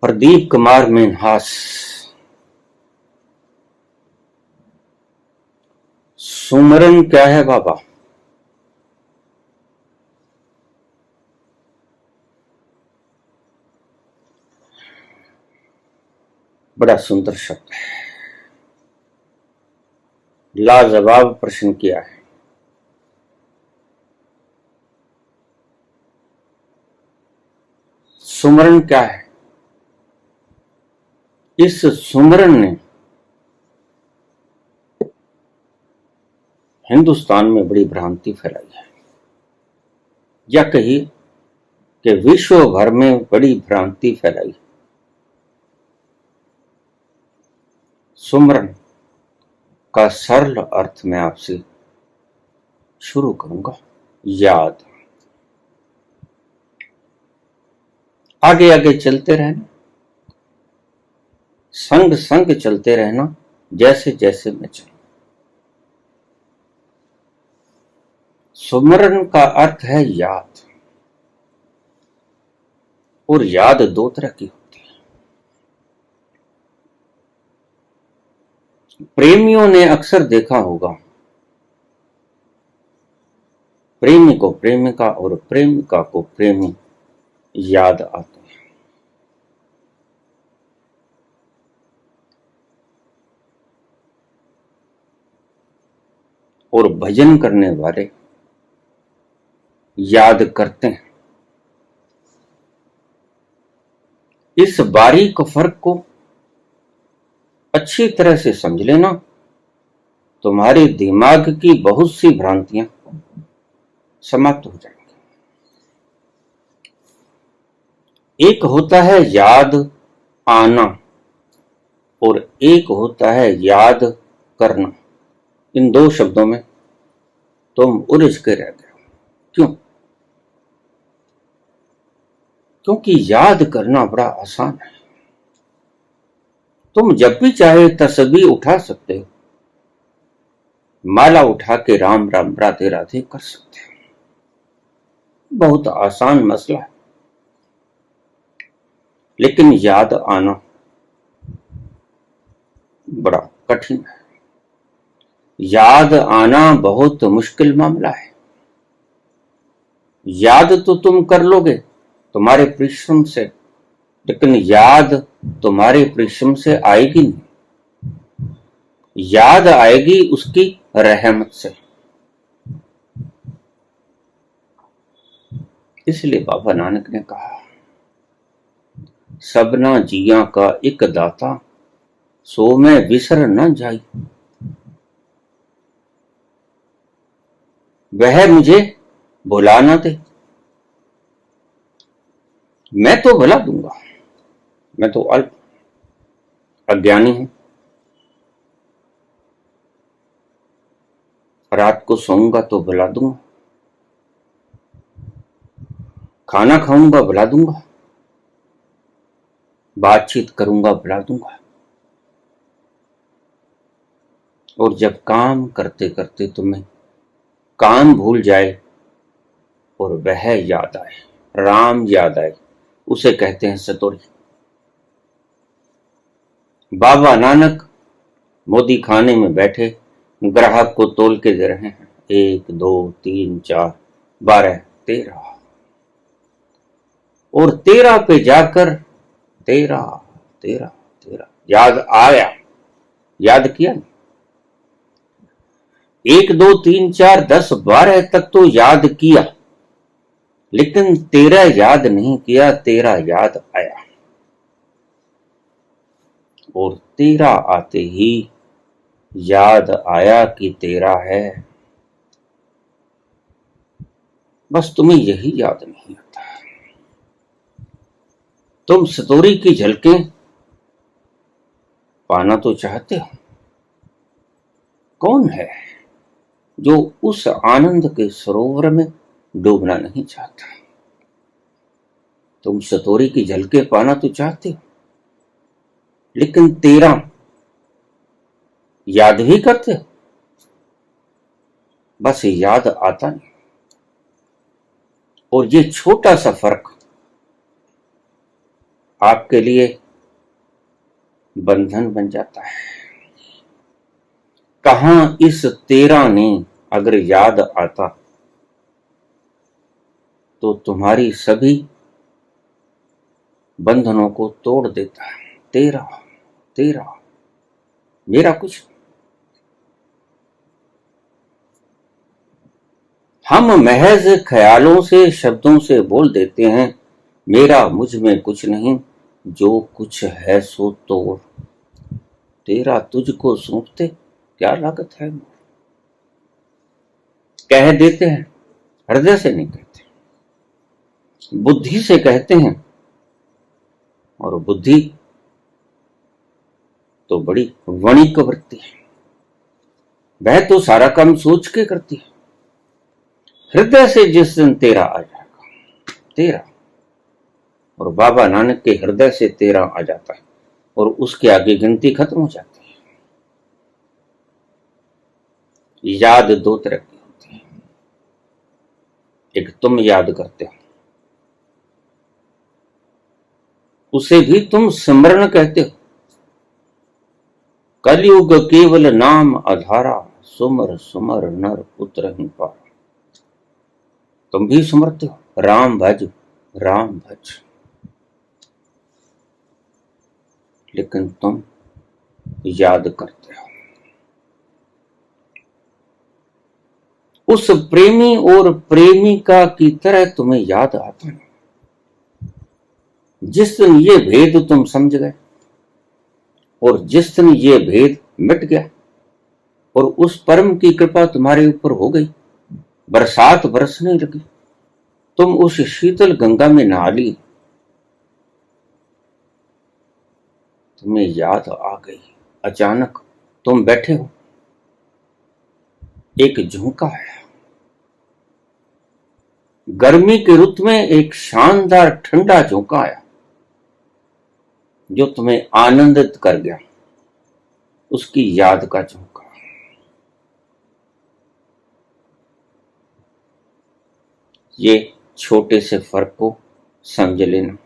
प्रदीप कुमार मिन्हास। सुमरन क्या है बाबा? बड़ा सुंदर शब्द है, लाजवाब प्रश्न किया है। सुमरन क्या है? इस सुमरन ने हिंदुस्तान में बड़ी भ्रांति फैलाई है, या कहिए कि विश्व भर में बड़ी भ्रांति फैलाई। सुमरन का सरल अर्थ मैं आपसे शुरू करूंगा। याद। आगे आगे चलते रहना, संग संग चलते रहना, जैसे जैसे मैं चलूं। सुमरन का अर्थ है याद, और याद दो तरह की होती है। प्रेमियों ने अक्सर देखा होगा, प्रेमी को प्रेमिका और प्रेमिका को प्रेमी याद आते हैं। और भजन करने वाले याद करते हैं। इस बारीक फर्क को अच्छी तरह से समझ लेना, तुम्हारे दिमाग की बहुत सी भ्रांतियां समाप्त हो जाएंगी। एक होता है याद आना और एक होता है याद करना। इन दो शब्दों में तुम उलझ के रह गए। क्यों? क्योंकि याद करना बड़ा आसान है। तुम जब भी चाहे तस्वीर उठा सकते हो, माला उठा के राम राम राधे राधे कर सकते हो। बहुत आसान मसला है। लेकिन याद आना बड़ा कठिन है। याद आना बहुत मुश्किल मामला है। याद तो तुम कर लोगे तुम्हारे परिश्रम से, लेकिन याद तुम्हारे परिश्रम से आएगी नहीं। याद आएगी उसकी रहमत से। इसलिए बाबा नानक ने कहा, सबना जिया का एक दाता, सो मैं विसर न जाई। वह मुझे भुला ना दे, मैं तो भुला दूंगा। मैं तो अल्प अज्ञानी हूं। रात को सोऊंगा तो भुला दूंगा, खाना खाऊंगा भुला दूंगा, बातचीत करूंगा भुला दूंगा। और जब काम करते करते तुम्हें काम भूल जाए और वह याद आए, राम याद आए, उसे कहते हैं सतोरी। बाबा नानक मोदी खाने में बैठे ग्राहक को तोल के दे रहे हैं, 1 2 3 4 12 13, और 13 पे जाकर 13 13 13 याद आया। याद किया नहीं। 1 2 3 4 10 12 तक तो याद किया, लेकिन 13 याद नहीं किया। 13 याद आया, और 13 आते ही याद आया कि 13 है। बस तुम्हें यही याद नहीं आता। तुम सतोरी की झलकें पाना तो चाहते हो। कौन है जो उस आनंद के सरोवर में डूबना नहीं चाहता? तुम सतोरी की झलकें पाना तो चाहते हो, लेकिन 13 याद भी करते हो। बस याद आता नहीं। और ये छोटा सा फर्क आपके लिए बंधन बन जाता है। कहां इस तेरा ने अगर याद आता तो तुम्हारी सभी बंधनों को तोड़ देता है। तेरा तेरा, मेरा कुछ। हम महज ख्यालों से, शब्दों से बोल देते हैं, मेरा मुझ में कुछ नहीं, जो कुछ है सो तोड़। तेरा तुझको सौंपते क्या लागत है। कह देते हैं, हृदय से नहीं कहते, बुद्धि से कहते हैं। और बुद्धि तो बड़ी वणिक वृत्ति है, वह तो सारा काम सोच के करती है। हृदय से जिस दिन तेरा आ जाएगा, तेरा, और बाबा नानक के हृदय से तेरा आ जाता है और उसके आगे गिनती खत्म हो जाती है। याद दो तरह की होती है, एक तुम याद करते हो, उसे भी तुम सिमरन कहते हो। कलयुग केवल नाम आधारा, सुमर सुमर नर पुत्र ही पार। तुम भी सुमरते हो, राम भज राम भज, लेकिन तुम याद करते हो। उस प्रेमी और प्रेमिका की तरह तुम्हें याद आता है। जिस दिन ये भेद तुम समझ गए और जिस दिन ये भेद मिट गया और उस परम की कृपा तुम्हारे ऊपर हो गई, बरसात बरसने लगी, तुम उस शीतल गंगा में नहा ली, तुम्हें याद आ गई। अचानक तुम बैठे हो, एक झोंका आया, गर्मी के रुत में एक शानदार ठंडा झोंका आया जो तुम्हें आनंदित कर गया, उसकी याद का झोंका। ये छोटे से फर्क को समझ लेना।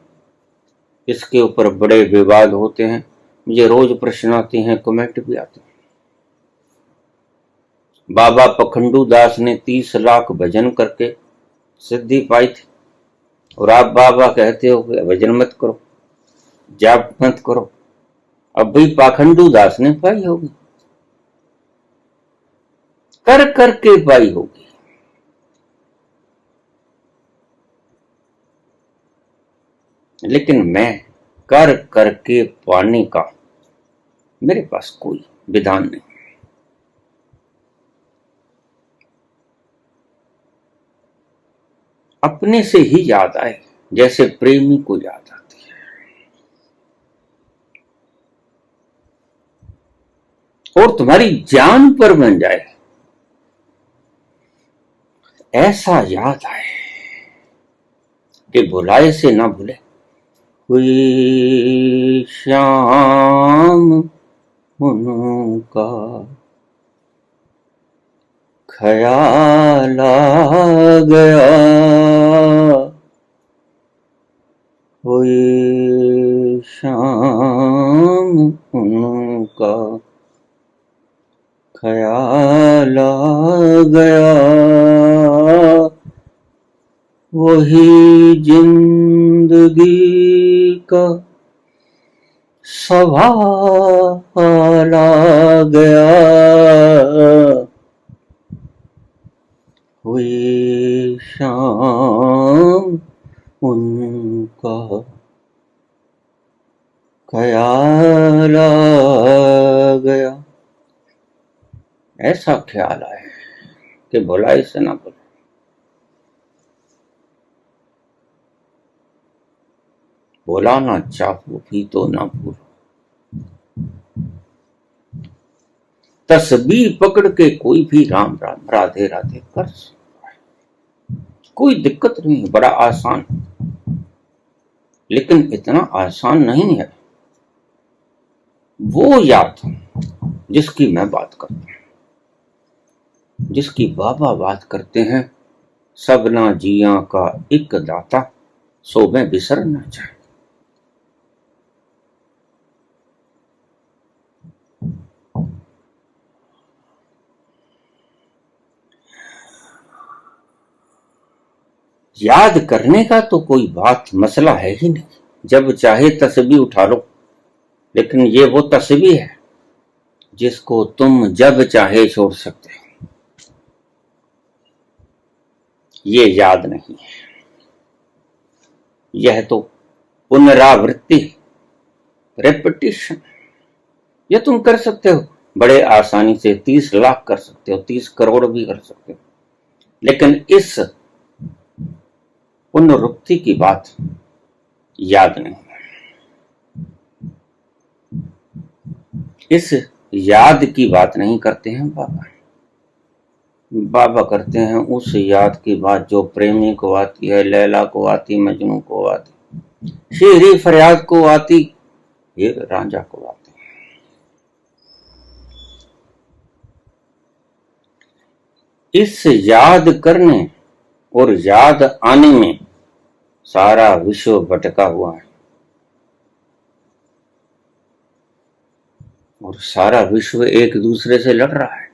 इसके ऊपर बड़े विवाद होते हैं, मुझे रोज प्रश्न आते हैं, कमेंट भी आते हैं। बाबा पखंडू दास ने 30 लाख भजन करके सिद्धि पाई थी और आप बाबा कहते हो भजन मत करो, जाप मत करो। अब भाई पाखंडू दास ने पाई होगी, कर करके पाई होगी। लेकिन मैं कर करके पाने का मेरे पास कोई विधान नहीं। अपने से ही याद आए, जैसे प्रेमी को याद आती है। और तुम्हारी जान पर बन जाए, ऐसा याद आए कि भुलाए से ना भूले। हुई श्याम उनका ख्याल आ गया, हुई शाम उनका ख्याल आ गया, वही जिंदगी का सवाल आ गया, हुई शाम उनका ख्याल आ गया। ऐसा ख्याल आए कि भुलाई से ना भूले। भुलाना चाहो भी तो ना भूलो। तस्बीह पकड़ के कोई भी राम राम राधे राधे कर सकता है, कोई दिक्कत नहीं है, बड़ा आसान। लेकिन इतना आसान नहीं है वो याद जिसकी मैं बात करता हूं, जिसकी बाबा बात करते हैं। सबना जिया का एक दाता, सो मैं बिसर ना चाहे। याद करने का तो कोई बात मसला है ही नहीं, जब चाहे तस्बीह उठा लो। लेकिन ये वो तस्बीह है जिसको तुम जब चाहे छोड़ सकते हो, ये याद नहीं है। यह तो पुनरावृत्ति, रेपिटिशन। ये तुम कर सकते हो बड़े आसानी से, 30 लाख कर सकते हो, 30 करोड़ भी कर सकते हो। लेकिन इस पुनरुक्ति की बात याद नहीं। इस याद की बात नहीं करते हैं बाबा। बाबा करते हैं उस याद की बात जो प्रेमी को आती है, लैला को आती, मजनू को आती, शेरी फरियाद को आती, ये रांझा को आती। इस याद करने और याद आने में सारा विश्व भटका हुआ है, और सारा विश्व एक दूसरे से लड़ रहा है।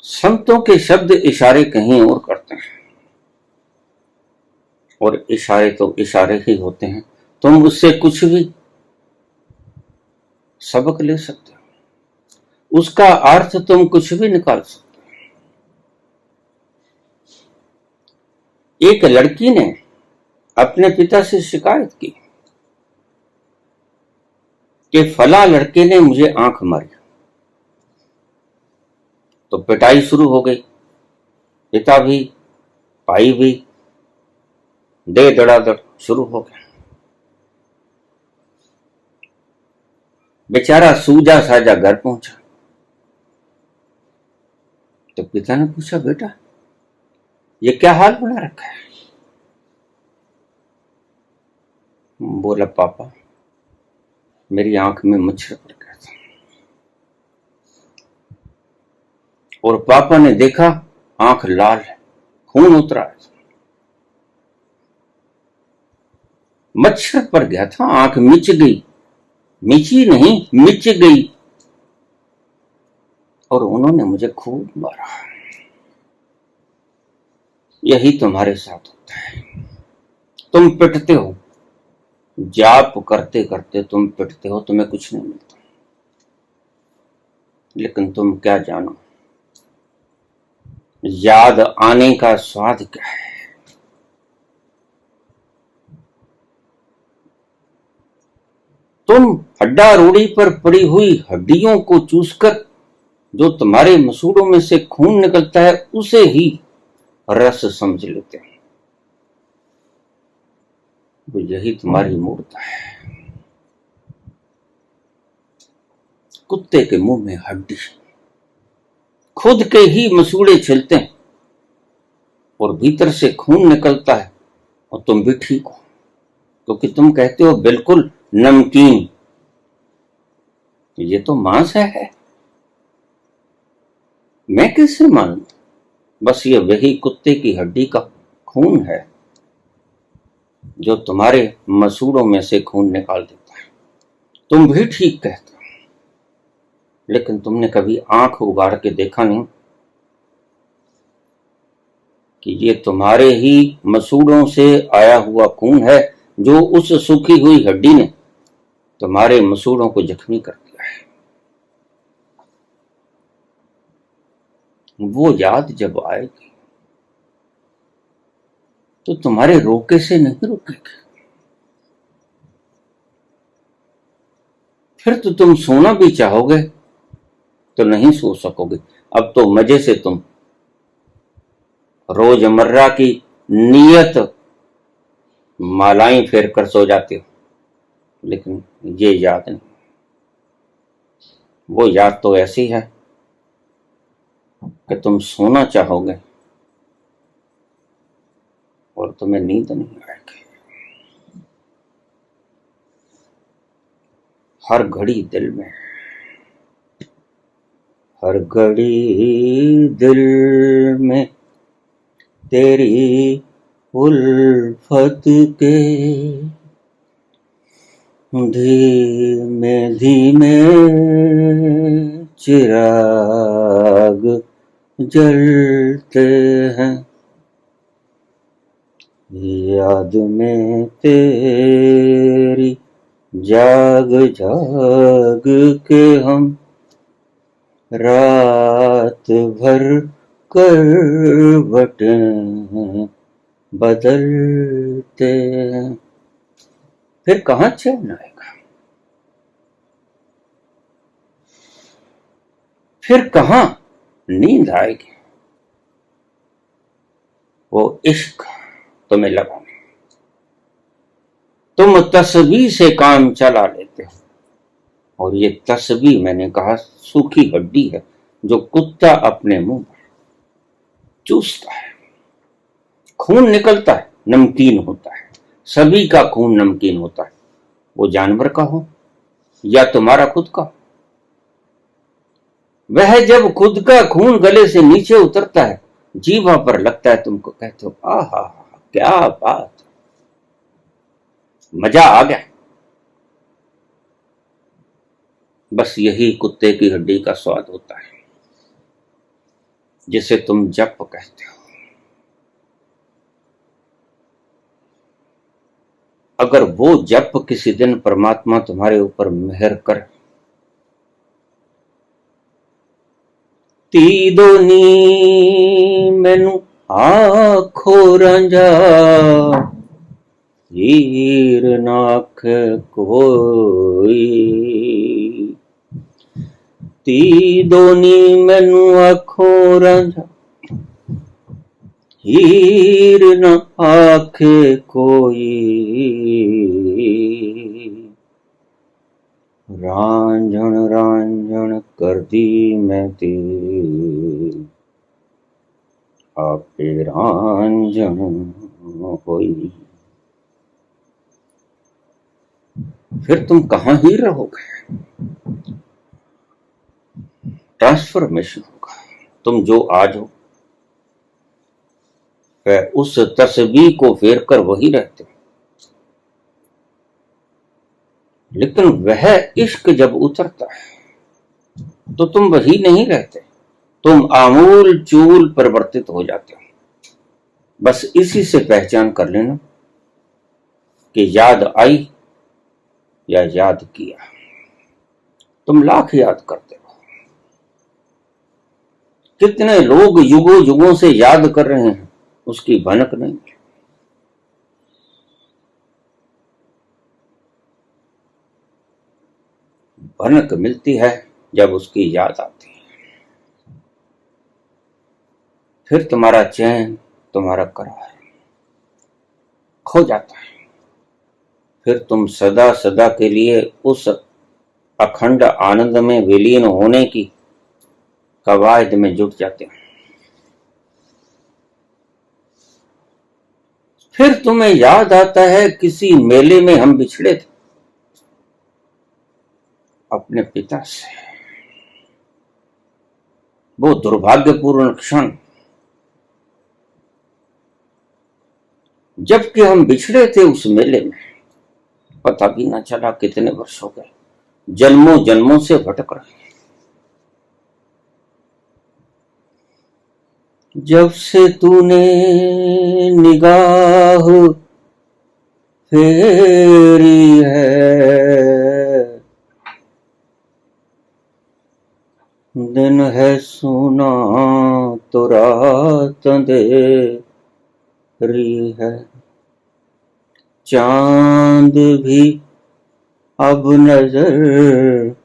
संतों के शब्द इशारे कहीं और करते हैं, और इशारे तो इशारे ही होते हैं। तुम उससे कुछ भी सबक ले सकते हो, उसका अर्थ तुम कुछ भी निकाल सकते हो। एक लड़की ने अपने पिता से शिकायत की कि फला लड़के ने मुझे आंख मारी, तो पिटाई शुरू हो गई। पिता भी, भाई भी, दे दड़ादड़ शुरू हो गया। बेचारा सूजा साजा घर पहुंचा, तो पिता ने पूछा, बेटा ये क्या हाल बना रखा है? बोला, पापा मेरी आंख में मच्छर पड़ गया था, और पापा ने देखा आंख लाल है, खून उतरा है। मच्छर पड़ गया था, आंख मिच गई, मिची नहीं मिच गई, और उन्होंने मुझे खूब मारा। यही तुम्हारे साथ होता है, तुम पिटते हो, जाप करते करते तुम पिटते हो, तुम्हें कुछ नहीं मिलता। लेकिन तुम क्या जानो याद आने का स्वाद क्या है। तुम हड्डा रोड़ी पर पड़ी हुई हड्डियों को चूसकर जो तुम्हारे मसूड़ों में से खून निकलता है, उसे ही रस समझ लेते हैं। तो यही तुम्हारी मूर्ता है। कुत्ते के मुंह में हड्डी, खुद के ही मसूड़े छिलते हैं और भीतर से खून निकलता है, और तुम भी ठीक हो, क्योंकि तुम कहते हो बिल्कुल नमकीन, ये तो मांस है, मैं कैसे मानूं? बस ये वही कुत्ते की हड्डी का खून है जो तुम्हारे मसूड़ों में से खून निकाल देता है। तुम भी ठीक कहते हो, लेकिन तुमने कभी आंख उगाड़ के देखा नहीं कि ये तुम्हारे ही मसूड़ों से आया हुआ खून है, जो उस सूखी हुई हड्डी ने तुम्हारे मसूड़ों को जख्मी कर दिया है। वो याद जब आएगी तो तुम्हारे रोके से नहीं रुकेगी। फिर तो तुम सोना भी चाहोगे तो नहीं सो सकोगे। अब तो मजे से तुम रोजमर्रा की नियत मालाएं फेर कर सो जाते हो, लेकिन ये याद नहीं। वो याद तो ऐसी है कि तुम सोना चाहोगे और तुम्हें नींद नहीं आएगी। हर घड़ी दिल में, हर घड़ी दिल में तेरी उल्फत के धीमे धीमे चिराग जलते बदलते हैं। याद में तेरी जाग जाग के हम रात भर करवटें बदलते हैं। फिर कहाँ चैन आएगा, फिर कहाँ नींद आएगी। वो इश्क तुम्हें लगा, तुम तस्बीह से काम चला लेते हो। और ये तस्बीह मैंने कहा सूखी हड्डी है जो कुत्ता अपने मुंह पर चूसता है। खून निकलता है, नमकीन होता है। सभी का खून नमकीन होता है, वो जानवर का हो या तुम्हारा खुद का। वह जब खुद का खून गले से नीचे उतरता है, जीवा पर लगता है, तुमको कहते हो आहा क्या बात, मजा आ गया। बस यही कुत्ते की हड्डी का स्वाद होता है जिसे तुम जप कहते हो। अगर वो जप किसी दिन परमात्मा तुम्हारे ऊपर मेहर कर, तीदोनी मैनू आखो रांझा हीर नाख कोई, तीदोनी मैनू आखो रांझा हीर न आखे कोई, रांझण रांझण कर दी मैं तेरी आपे रांझण होई। फिर तुम कहां ही रहोगे, ट्रांसफॉर्मेशन होगा। तुम जो आज हो वह उस तस्बीह को फेर कर वही रहते हो, लेकिन वह इश्क जब उतरता है तो तुम वही नहीं रहते, तुम आमूल चूल परिवर्तित हो जाते हो। बस इसी से पहचान कर लेना कि याद आई या याद किया। तुम लाख याद करते हो, कितने लोग युगों युगों से याद कर रहे हैं, उसकी भनक नहीं। भनक मिलती है जब उसकी याद आती है। फिर तुम्हारा चैन, तुम्हारा करार खो जाता है। फिर तुम सदा सदा के लिए उस अखंड आनंद में विलीन होने की कवायद में जुट जाते हो। फिर तुम्हें याद आता है किसी मेले में हम बिछड़े थे अपने पिता से। वो दुर्भाग्यपूर्ण क्षण, जबकि हम बिछड़े थे उस मेले में, पता भी ना चला कितने वर्ष हो गए, जन्मों जन्मों से भटक रहे। जब से तूने निगाह फेरी है, दिन है सुना तो रात अंधेरी है, चांद भी अब नजर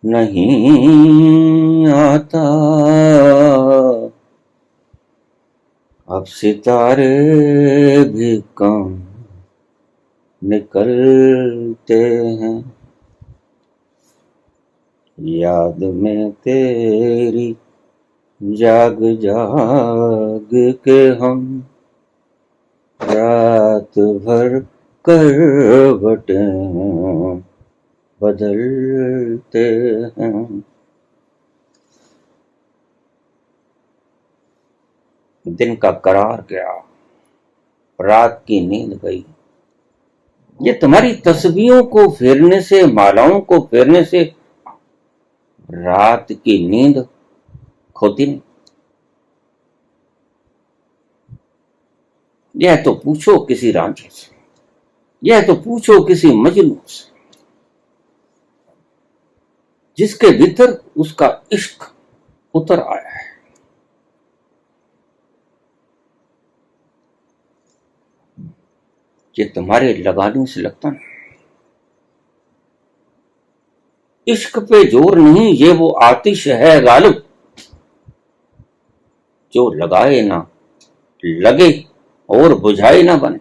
नहीं आता, अब सितारे भी कम निकलते हैं। याद में तेरी जाग जाग के हम रात भर करवटें बदलते हैं। दिन का करार गया, रात की नींद गई। ये तुम्हारी तस्बीहों को फेरने से, मालाओं को फेरने से रात की नींद खोती नहीं। यह तो पूछो किसी रांझे से, यह तो पूछो किसी मजनू से, जिसके भीतर उसका इश्क उतर आया है। ये तुम्हारे लगाने से लगता नहीं। इश्क पे जोर नहीं, ये वो आतिश है गालिब, जो लगाए ना लगे और बुझाए ना बने।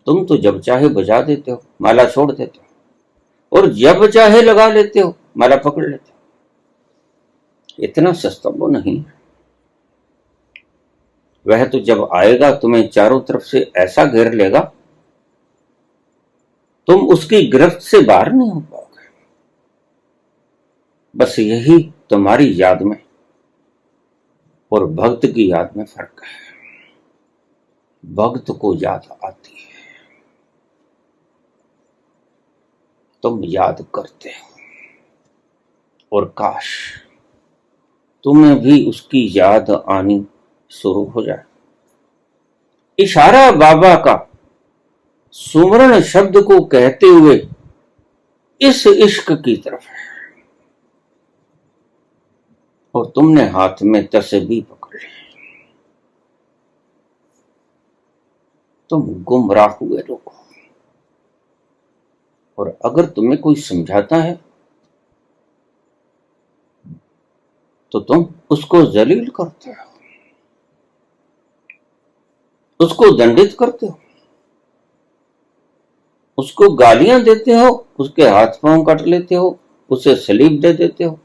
तुम तो जब चाहे बुझा देते हो, माला छोड़ देते हो, और जब चाहे लगा लेते हो, माला पकड़ लेते हो। इतना सस्ता वो नहीं। वह तो जब आएगा तुम्हें चारों तरफ से ऐसा घेर लेगा, तुम उसकी गिरफ्त से बाहर नहीं हो पाओगे। बस यही तुम्हारी याद में और भक्त की याद में फर्क है। भक्त को याद आती है, तुम याद करते हो, और काश तुम्हें भी उसकी याद आनी शुरू हो जाए। इशारा बाबा का सुमरण शब्द को कहते हुए इस इश्क की तरफ है, और तुमने हाथ में तस्बीह पकड़ ली। तुम गुमराह हुए लोग, और अगर तुम्हें कोई समझाता है तो तुम उसको जलील करते हो, उसको दंडित करते हो, उसको गालियां देते हो, उसके हाथ पांव काट लेते हो, उसे सलीब दे देते हो,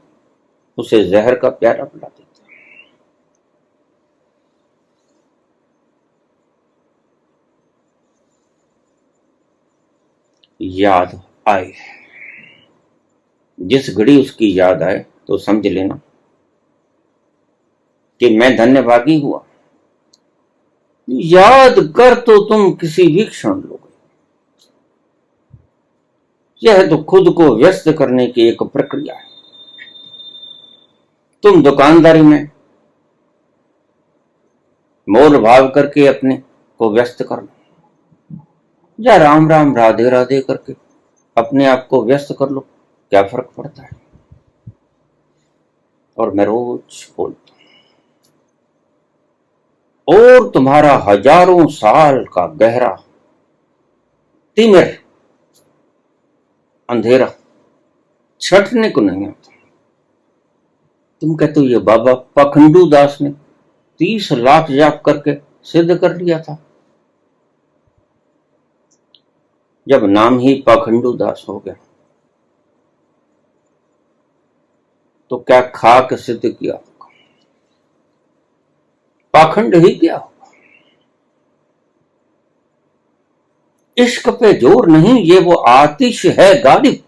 उसे जहर का प्याला पिला देते हो। याद आए, जिस घड़ी उसकी याद आए तो समझ लेना कि मैं धन्यभागी हुआ। याद कर तो तुम किसी भी क्षण लोगे। यह तो खुद को व्यस्त करने की एक प्रक्रिया है। तुम दुकानदारी में मोल भाव करके अपने को व्यस्त कर लो, या राम राम राधे राधे करके अपने आप को व्यस्त कर लो, क्या फर्क पड़ता है। और मैं रोज बोलता हूं, और तुम्हारा हजारों साल का गहरा तिमिर अंधेरा छटने को नहीं आता। तुम कहते हो ये बाबा पाखंडू दास ने 30 लाख जाप करके सिद्ध कर लिया था। जब नाम ही पाखंडू दास हो गया तो क्या खाक सिद्ध किया होगा, पाखंड ही किया होगा। इश्क पे जोर नहीं, ये वो आतिश है गालिब,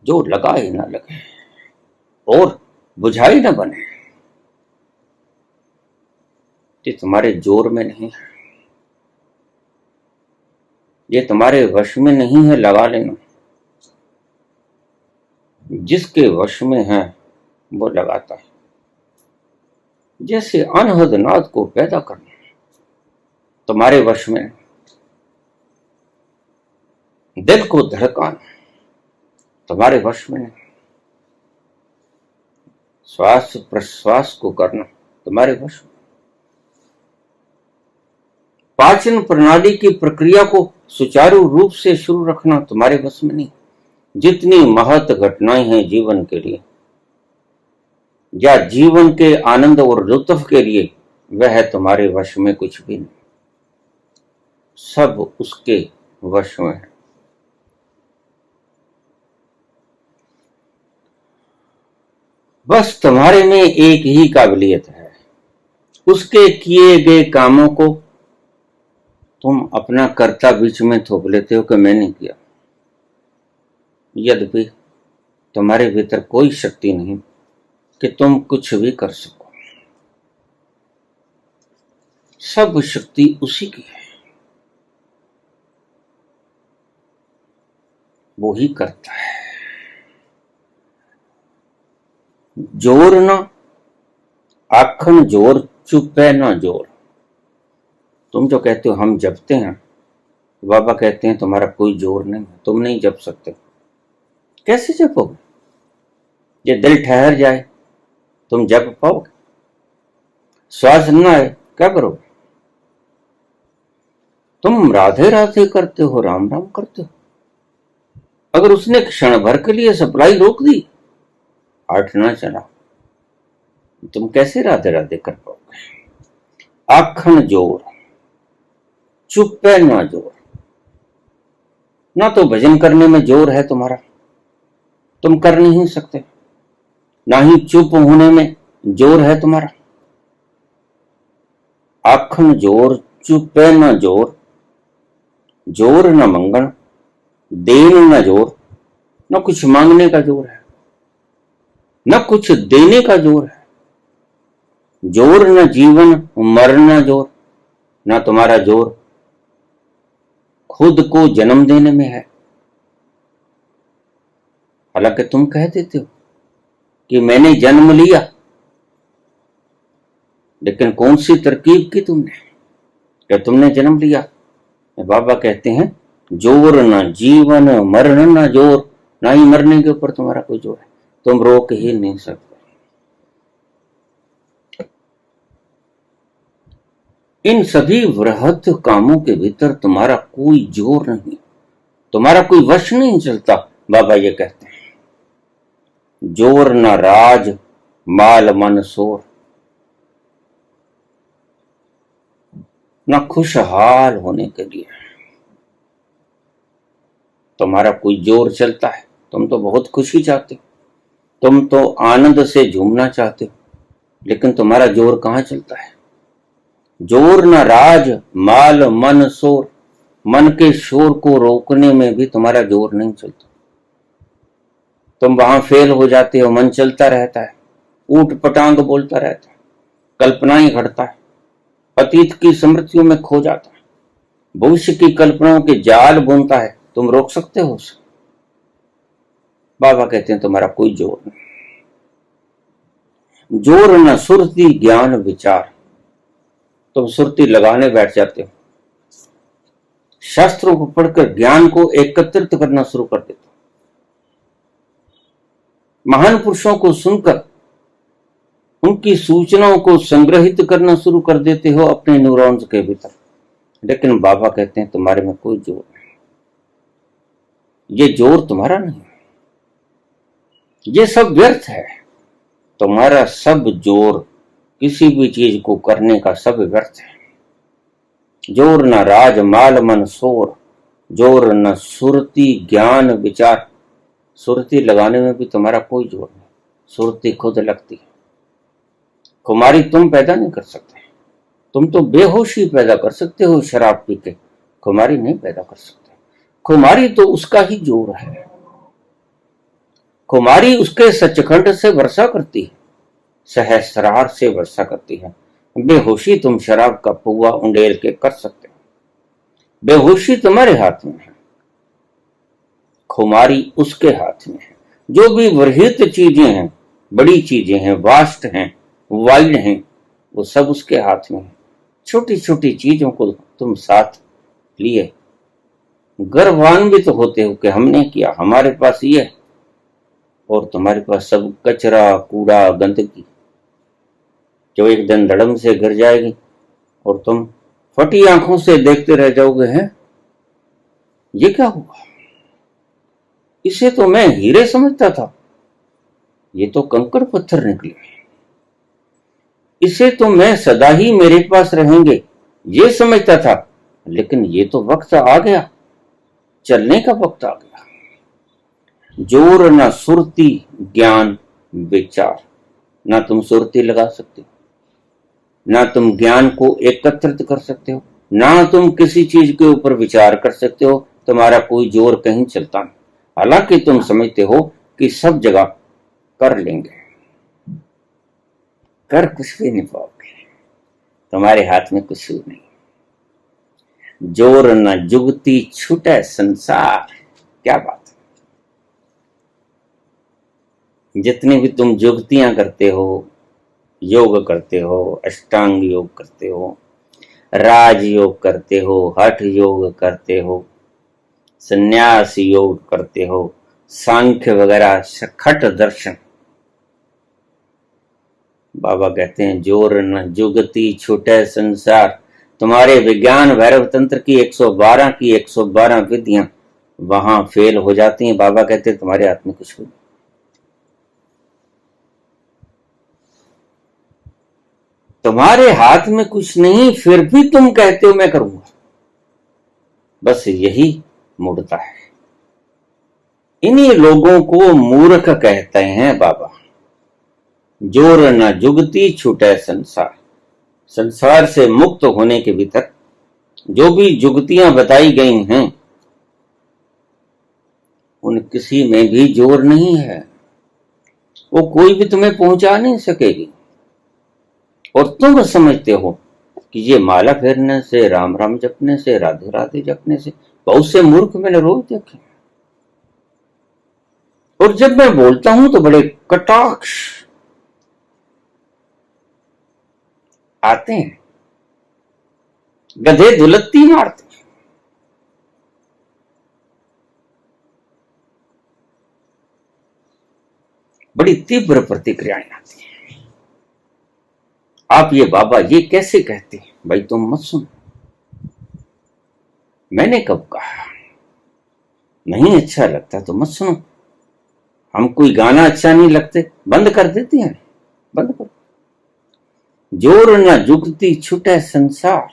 जो लगाए ना लगे और बुझाई ना बने। ये तुम्हारे जोर में नहीं है, ये तुम्हारे वश में नहीं है लगा लेना। जिसके वश में है वो लगाता है। जैसे अनहद नाद को पैदा करना तुम्हारे वश में, दिल को धड़काना तुम्हारे वश में, श्वास प्रश्वास को करना तुम्हारे वश में, पाचन प्रणाली की प्रक्रिया को सुचारू रूप से शुरू रखना तुम्हारे वश में नहीं। जितनी महत्व घटनाएं हैं जीवन के लिए या जीवन के आनंद और लुत्फ के लिए, वह तुम्हारे वश में कुछ भी नहीं, सब उसके वश में है। बस तुम्हारे में एक ही काबिलियत है, उसके किए गए कामों को तुम अपना कर्ता बीच में थोप लेते हो कि मैंने किया। यद्यपि तुम्हारे भीतर कोई शक्ति नहीं कि तुम कुछ भी कर सको, सब शक्ति उसी की है, वो ही करता है। जोर ना आखन जोर चुप है ना जोर। तुम जो कहते हो हम जपते हैं, बाबा कहते हैं तुम्हारा कोई जोर नहीं है, तुम नहीं जप सकते। कैसे जपोगे? ये दिल ठहर जाए तुम जप पाओगे? श्वास न आए क्या करोगे? तुम राधे राधे करते हो, राम राम करते हो, अगर उसने क्षण भर के लिए सप्लाई रोक दी, आठ ना चला, तुम कैसे राधे राधे कर पाओगे? आखन जोर, चुप है ना जोर। ना तो भजन करने में जोर है तुम्हारा, तुम कर नहीं सकते, ना ही चुप होने में जोर है तुम्हारा। आखन जोर, चुप है ना जोर, जोर न मंगन, देन न जोर। न कुछ मांगने का जोर है, न कुछ देने का जोर है। जोर न जीवन मरना जोर, ना तुम्हारा जोर खुद को जन्म देने में है। हालांकि तुम कह देते हो कि मैंने जन्म लिया, लेकिन कौन सी तरकीब की तुमने, क्या तुमने जन्म लिया? बाबा कहते हैं जोर ना जीवन मरण ना जोर, ना ही मरने के ऊपर तुम्हारा कोई जोर है, तुम रोक ही नहीं सकते। इन सभी वृहत कामों के भीतर तुम्हारा कोई जोर नहीं, तुम्हारा कोई वश नहीं चलता। बाबा ये कहते हैं जोर न राज माल मन सोर, न खुशहाल होने के लिए तुम्हारा कोई जोर चलता है। तुम तो बहुत खुशी चाहते हो, तुम तो आनंद से झूमना चाहते हो, लेकिन तुम्हारा जोर कहां चलता है? जोर न राज माल मन शोर, मन के शोर को रोकने में भी तुम्हारा जोर नहीं चलता। तुम वहां फेल हो जाते हो, मन चलता रहता है, ऊट पटांग बोलता रहता है, कल्पनाएं घड़ता है, अतीत की स्मृतियों में खो जाता है, भविष्य की कल्पनाओं के जाल बुनता है। तुम रोक सकते हो उसे? बाबा कहते हैं तुम्हारा कोई जोर नहीं। जोर न सुरती ज्ञान विचार, तुम सुरती लगाने बैठ जाते हो, शास्त्रों को पढ़कर ज्ञान को एकत्रित करना शुरू कर देते हो, महान पुरुषों को सुनकर उनकी सूचनाओं को संग्रहित करना शुरू कर देते हो अपने न्यूरॉन्स के भीतर। लेकिन बाबा कहते हैं तुम्हारे में कोई जोर नहीं, ये जोर तुम्हारा नहीं, ये सब व्यर्थ है। तुम्हारा सब जोर किसी भी चीज को करने का सब व्यर्थ है। जोर न राज माल मन शोर, जोर न सुरती ज्ञान विचार। सुरती लगाने में भी तुम्हारा कोई जोर नहीं, सुरती खुद लगती है। खुमारी तुम पैदा नहीं कर सकते, तुम तो बेहोशी पैदा कर सकते हो शराब पी के, खुमारी नहीं पैदा कर सकते। खुमारी तो उसका ही जोर है, खुमारी उसके सचखंड से वर्षा करती है, सहस्रार से वर्षा करती है। बेहोशी तुम शराब का पुआ उंडेल के कर सकते हो, बेहोशी तुम्हारे हाथ में है, खुमारी उसके हाथ में है। जो भी वृहित चीजें हैं, बड़ी चीजें हैं, वास्ट हैं, वाइड हैं, वो सब उसके हाथ में है। छोटी छोटी चीजों को तुम साथ लिए गर्वान्वित होते हो कि हमने किया, हमारे पास ये है, और तुम्हारे पास सब कचरा कूड़ा गंदगी जो एक दिन धड़म से गिर जाएगी और तुम फटी आंखों से देखते रह जाओगे। हैं ये क्या हुआ? इसे तो मैं हीरे समझता था, ये तो कंकड़ पत्थर निकले। इसे तो मैं सदा ही मेरे पास रहेंगे ये समझता था, लेकिन ये तो वक्त आ गया, चलने का वक्त आ गया। जोर ना सुरती ज्ञान विचार, ना तुम सुरती लगा सकते हो, ना तुम ज्ञान को एकत्रित कर सकते हो, ना तुम किसी चीज के ऊपर विचार कर सकते हो। तुम्हारा कोई जोर कहीं चलता नहीं, हालांकि तुम समझते हो कि सब जगह कर लेंगे, कर कुछ भी नहीं पाओगे, तुम्हारे हाथ में कुछ भी नहीं। जोर न जुगती छूटे संसार, क्या बात है। जितनी भी तुम जुगतियां करते हो, योग करते हो, अष्टांग योग करते हो, राज योग करते हो, हठ योग करते हो, संन्यास योग करते हो, सांख्य वगैरह, खट दर्शन। बाबा कहते हैं जोर न जुगति छूटे संसार। तुम्हारे विज्ञान भैरव तंत्र की 112 की 112 विधियां वहां फेल हो जाती हैं। बाबा कहते हैं तुम्हारे हाथ में कुछ नहीं। तुम्हारे हाथ में कुछ नहीं, फिर भी तुम कहते हो मैं करूंगा। बस यही मुड़ता है। इन्हीं लोगों को मूर्ख कहते हैं बाबा। जोर न जुगती छूटे संसार। संसार से मुक्त होने के भीतर जो भी जुगतियां बताई गई हैं उन किसी में भी जोर नहीं है। वो कोई भी तुम्हें पहुंचा नहीं सकेगी। और तुम समझते हो कि ये माला फेरने से, राम राम जपने से, राधे राधे जपने से, बहुत से मूर्ख मैंने रोज देखे। और जब मैं बोलता हूं तो बड़े कटाक्ष आते हैं, गधे दुलत्ती मारते। बड़ी तीव्र प्रतिक्रियाएं आती हैं। आप ये बाबा ये कैसे कहते हैं? भाई तुम मत सुनो। मैंने कब कहा? नहीं अच्छा लगता तो मत सुनो। हम कोई गाना अच्छा नहीं लगते बंद कर देते हैं, बंद कर। जोर न जुगती छूटे संसार।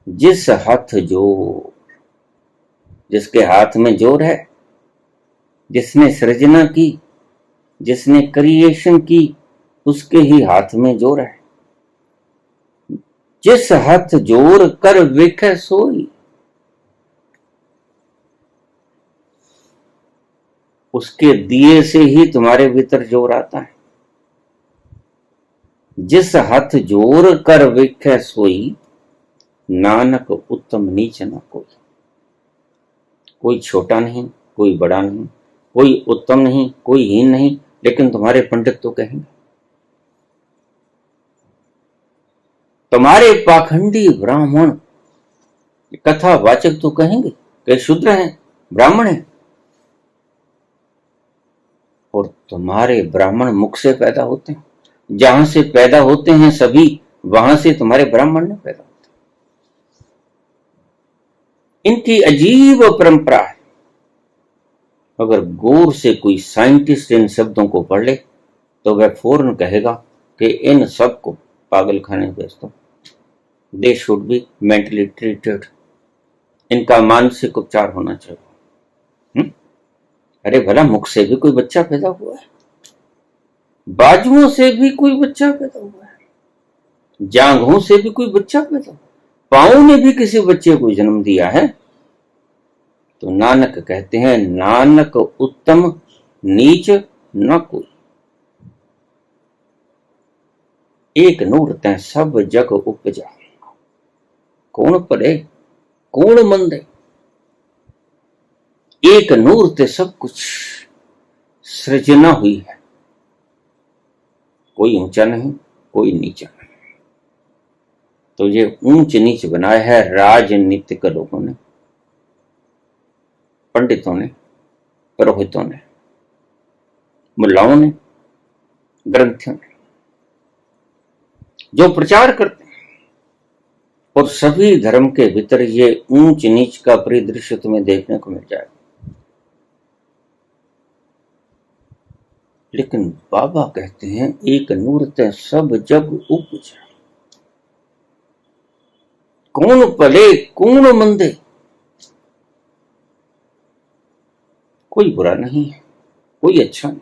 जिस हाथ जोर, जिसके हाथ में जोर है, जिसने सृजना की, जिसने क्रिएशन की, उसके ही हाथ में जोर है। जिस हाथ जोर कर विखे सोई। उसके दिए से ही तुम्हारे भीतर जोर आता है। जिस हाथ जोर कर विखे सोई, नानक उत्तम नीच न कोई। कोई छोटा नहीं, कोई बड़ा नहीं, कोई उत्तम नहीं, कोई हीन नहीं, लेकिन तुम्हारे पंडित तो कहेंगे, तुम्हारे पाखंडी ब्राह्मण कथा वाचक तो कहेंगे कि शूद्र हैं, ब्राह्मण हैं। और तुम्हारे ब्राह्मण मुख से पैदा होते हैं। जहां से पैदा होते हैं सभी, वहां से तुम्हारे ब्राह्मण नहीं पैदा होते। इनकी अजीब परंपरा है। अगर गौर से कोई साइंटिस्ट इन शब्दों को पढ़ ले तो वह फौरन कहेगा कि इन सब को पागल खाने भेज दो। They should be mentally treated. इनका मानसिक उपचार होना चाहिए। अरे भला मुख से भी कोई बच्चा पैदा हुआ है, बाजुओं से भी कोई बच्चा पैदा हुआ है, जांघों से भी कोई बच्चा पैदा हुआ, पांव ने भी किसी बच्चे को जन्म दिया है। तो नानक कहते हैं नानक उत्तम नीच न कोई। एक नूर तै सब जग उपजा। कौन पढ़े कौन मंदे। एक नूर ते सब कुछ सृजना हुई है। कोई ऊंचा नहीं, कोई नीचा नहीं। तो ये ऊंच नीच बनाया है राजनीतिक लोगों ने, पंडितों ने, पुरोहितों ने, मुल्लाओं ने, ग्रंथियों ने, जो प्रचार करते हैं। और सभी धर्म के भीतर ये ऊंच नीच का परिदृश्य तुम्हें देखने को मिल जाएगा। लेकिन बाबा कहते हैं एक नूर ते सब जग उपजा। कौन भले कौन मंदे। कोई बुरा नहीं है, कोई अच्छा नहीं,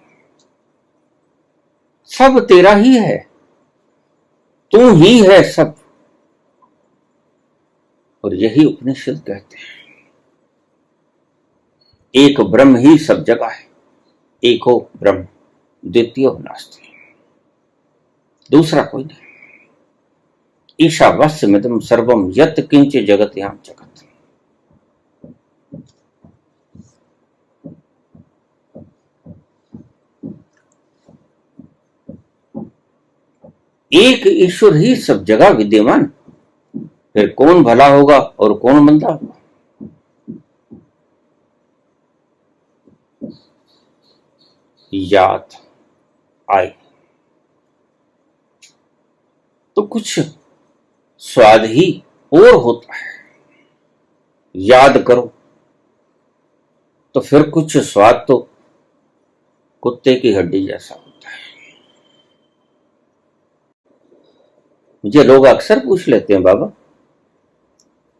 सब तेरा ही है, तू ही है सब। और यही उपनिषद कहते हैं एक ब्रह्म ही सब जगह है। एको ब्रह्म द्वितीय नास्ति। दूसरा कोई नहीं। ईशावास्यमिदं सर्वम यत् किंच जगत्याम जगत। एक ईश्वर ही सब जगह विद्यमान, फिर कौन भला होगा और कौन मंदा होगा? याद आए तो कुछ स्वाद ही और होता है, याद करो तो फिर कुछ स्वाद तो कुत्ते की हड्डी जैसा होता है। मुझे लोग अक्सर पूछ लेते हैं, बाबा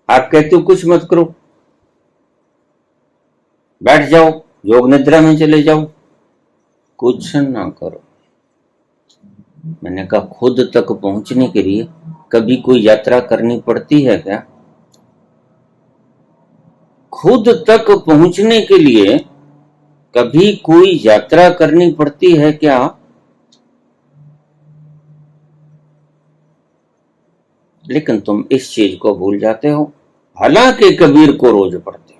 आप कहते हो कुछ मत करो, बैठ जाओ, योग निद्रा में चले जाओ, कुछ ना करो। मैंने कहा खुद तक पहुंचने के लिए कभी कोई यात्रा करनी पड़ती है क्या? खुद तक पहुंचने के लिए कभी कोई यात्रा करनी पड़ती है क्या? लेकिन तुम इस चीज को भूल जाते हो, हालांकि कबीर को रोज पढ़ते हो।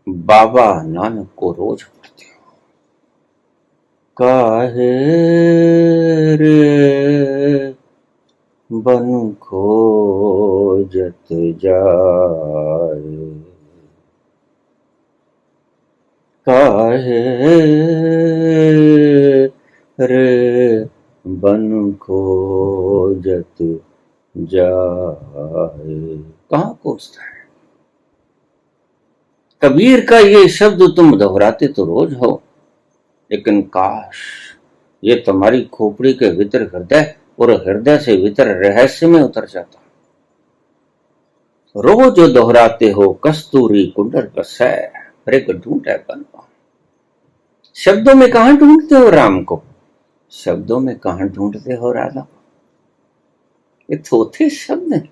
बाबा नानक को रोज पढ़ते हो। काहे रे बन खोजत जाए, काहे रे बन खोजत जाए। कहां खोजता है? कबीर का ये शब्द तुम दोहराते तो रोज हो, लेकिन काश ये तुम्हारी खोपड़ी के भीतर हृदय और हृदय से भीतर रहस्य में उतर जाता। रोज दोहराते हो कस्तूरी कुंडल बसै, मृग ढूंढे बनवा। शब्दों में कहां ढूंढते हो राम को? शब्दों में कहां ढूंढते हो राधा? ये थोथे शब्द हैं,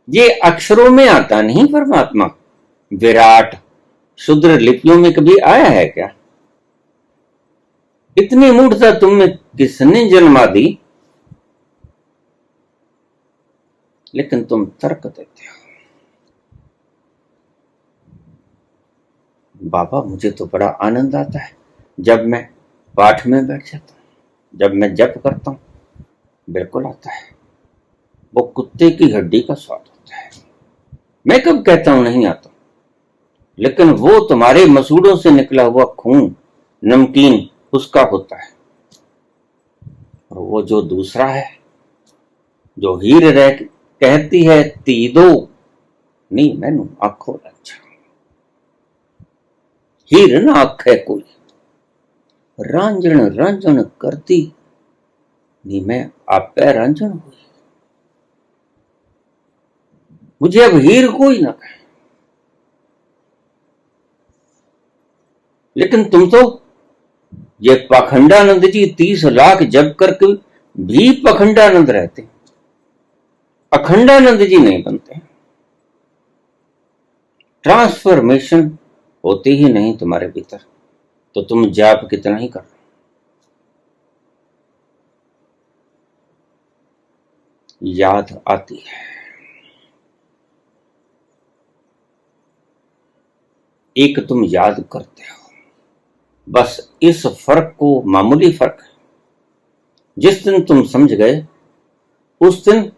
ये अक्षरों में आता नहीं परमात्मा। विराट शूद्र लिपियों में कभी आया है क्या? इतनी मूढ़ता तुम में किसने जन्मा दी? लेकिन तुम तर्क देते हो। बाबा मुझे तो बड़ा आनंद आता है जब मैं पाठ में बैठ जाता हूं, जब मैं जप करता हूं, बिल्कुल आता है। वो कुत्ते की हड्डी का स्वाद होता है। मैं कब कहता हूं नहीं आता, लेकिन वो तुम्हारे मसूड़ों से निकला हुआ खून नमकीन उसका होता है। और वो जो दूसरा है, जो हीर रह कहती है ती दो नहीं मैनू आखो अच्छा, हीर ना आखे कोई, रांझण रांझण करती नहीं मैं आपे रांझण हुई। मुझे अब हीर कोई ना कहे। लेकिन तुम तो ये पाखंडानंद जी 30 लाख जप करके भी पाखंडानंद रहते, अखंडानंद जी नहीं बनते। ट्रांसफॉर्मेशन होती ही नहीं तुम्हारे भीतर, तो तुम जाप कितना ही कर। याद आती है, एक तुम याद करते हो, बस इस फर्क को मामूली फर्क है। जिस दिन तुम समझ गए उस दिन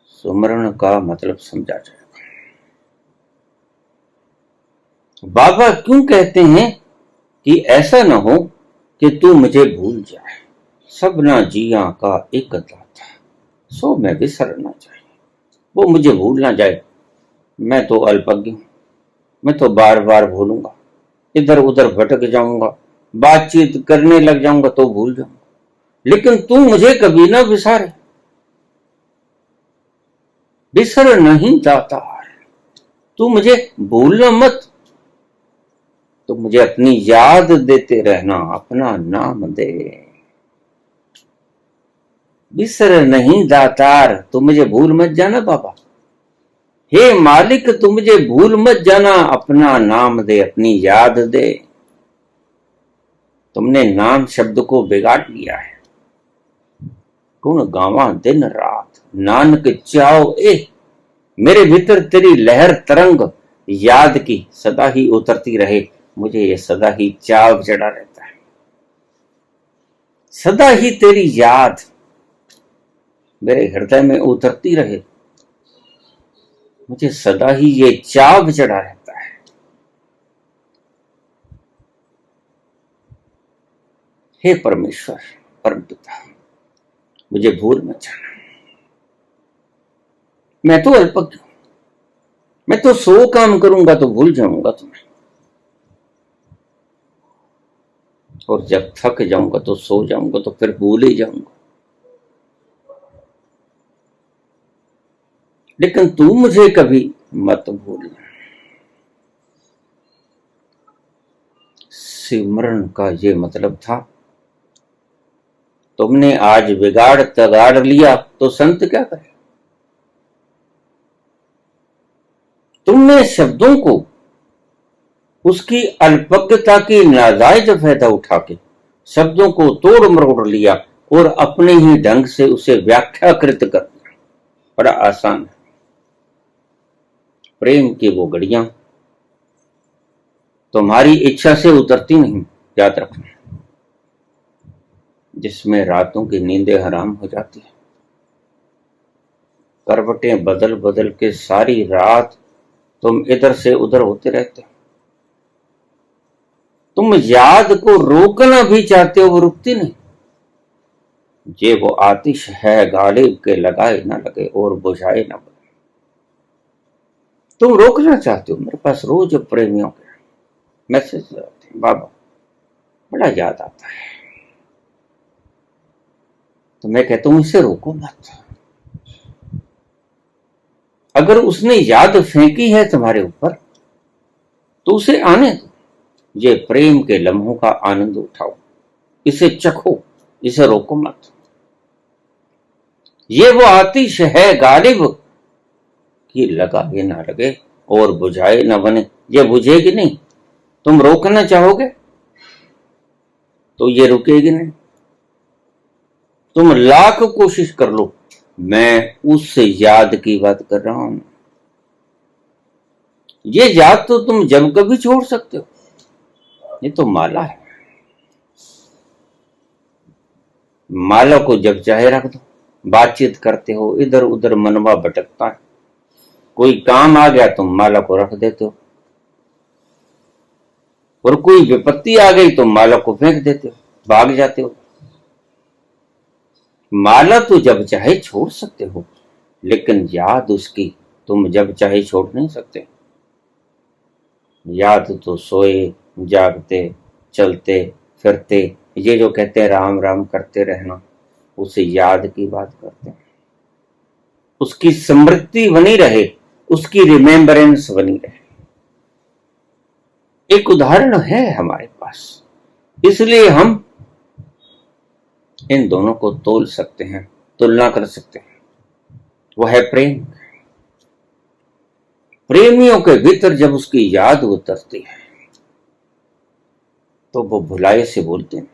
सुमरण का मतलब समझा जाएगा। बाबा क्यों कहते हैं कि ऐसा ना हो कि तू मुझे भूल जाए, सब ना जिया का एक दाता, सो मैं बिसर ना जाए। वो मुझे भूल ना जाए, मैं तो अल्पज्ञ हूं, मैं तो बार बार भूलूंगा, इधर उधर भटक जाऊंगा, बातचीत करने लग जाऊंगा तो भूल जाऊंगा। लेकिन तू मुझे कभी ना बिसारे, बिसर नहीं दातार, तू मुझे भूलना मत, तो मुझे अपनी याद देते रहना, अपना नाम दे। बिसर नहीं दातार, तू मुझे भूल मत जाना बाबा। हे मालिक तू मुझे भूल मत जाना, अपना नाम दे, अपनी याद दे। तुमने नाम शब्द को बिगाड़ लिया है। गुण गावा दिन रात, नानक चाओ ए, मेरे भीतर तेरी लहर तरंग याद की सदा ही उतरती रहे, मुझे ये सदा ही चाव चढ़ा रहता है। सदा ही तेरी याद मेरे हृदय में उतरती रहे, मुझे सदा ही ये चाव चढ़ा रहता है। हे परमेश्वर, परमपिता, मुझे भूल मत जाना। मैं तो अल्पज्ञ हूं, मैं तो 100 काम करूंगा तो भूल जाऊंगा तुम्हें, और जब थक जाऊंगा तो सो जाऊंगा तो फिर भूल ही जाऊंगा। लेकिन तू मुझे कभी मत भूलना। सिमरन का ये मतलब था। तुमने आज बिगाड़ तगाड़ लिया तो संत क्या करे। तुमने शब्दों को उसकी अल्पज्ञता की नाजायज फायदा उठा के शब्दों को तोड़ मरोड़ लिया और अपने ही ढंग से उसे व्याख्याकृत कर दिया। बड़ा आसान है। प्रेम की वो घड़ियां तुम्हारी इच्छा से उतरती नहीं, याद रखना, जिसमें रातों की नींदें हराम हो जाती है। करवटें बदल बदल के सारी रात तुम इधर से उधर होते रहते हो। तुम याद को रोकना भी चाहते हो, वो रुकती नहीं। ये वो आतिश है गालिब के लगाए ना लगे और बुझाए ना बने। तुम रोकना चाहते हो। मेरे पास रोज प्रेमियों के मैसेज आते हैं, बाबा बड़ा याद आता है। तो मैं कहता हूं इसे रोको मत। अगर उसने याद फेंकी है तुम्हारे ऊपर तो उसे आने दो। ये प्रेम के लम्हों का आनंद उठाओ, इसे चखो, इसे रोको मत। ये वो आतिश है गालिब कि लगाए ना लगे और बुझाए ना बने। ये बुझेगी नहीं। तुम रोकना चाहोगे तो ये रुकेगी नहीं। तुम लाख कोशिश कर लो, मैं उस याद की बात कर रहा हूं। ये याद तो तुम जब कभी छोड़ सकते हो। ये तो माला है। माला को जब चाहे रख दो। बातचीत करते हो, इधर उधर मनवा भटकता है, कोई काम आ गया तुम माला को रख देते हो, और कोई विपत्ति आ गई तो माला को फेंक देते हो, भाग जाते हो। माला तो जब चाहे छोड़ सकते हो, लेकिन याद उसकी तुम जब चाहे छोड़ नहीं सकते। याद तो सोए जागते चलते फिरते, ये जो कहते हैं राम राम करते रहना, उसे याद की बात करते हैं। उसकी स्मृति बनी रहे, उसकी रिमेम्बरेंस बनी रहे। एक उदाहरण है हमारे पास, इसलिए हम इन दोनों को तोल सकते हैं, तुलना कर सकते हैं। वो है प्रेम। प्रेमियों के भीतर जब उसकी याद उतरती है तो वो भुलाए से बोलते हैं,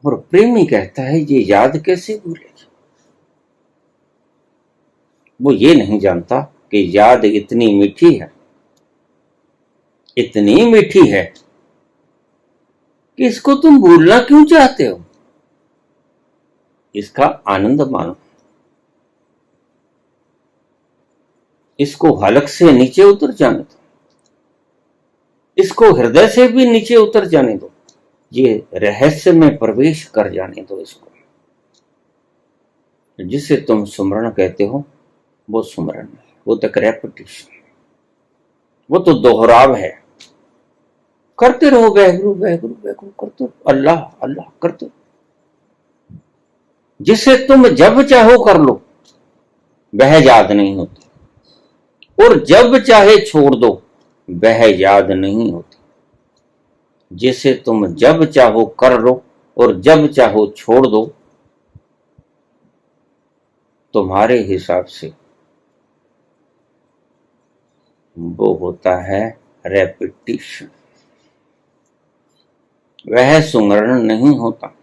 और प्रेमी कहता है ये याद कैसे भूलेगी। वो ये नहीं जानता कि याद इतनी मीठी है, इतनी मीठी है कि इसको तुम भूलना क्यों चाहते हो। इसका आनंद मानो, इसको हलक से नीचे उतर जाने दो, इसको हृदय से भी नीचे उतर जाने दो, ये रहस्य में प्रवेश कर जाने दो। इसको जिसे तुम सुमरण कहते हो वो सुमरण है, वो तक रेपिटेशन, वो तो दोहराव है। करते रहो वैगुरु वैगुरु वैगुरु करते रहो, अल्लाह अल्लाह करते रहो। जिसे तुम जब चाहो कर लो, वह याद नहीं होती, और जब चाहे छोड़ दो वह याद नहीं होती। जिसे तुम जब चाहो कर लो और जब चाहो छोड़ दो, तुम्हारे हिसाब से वो होता है रेपिटेशन, वह सुमरण नहीं होता।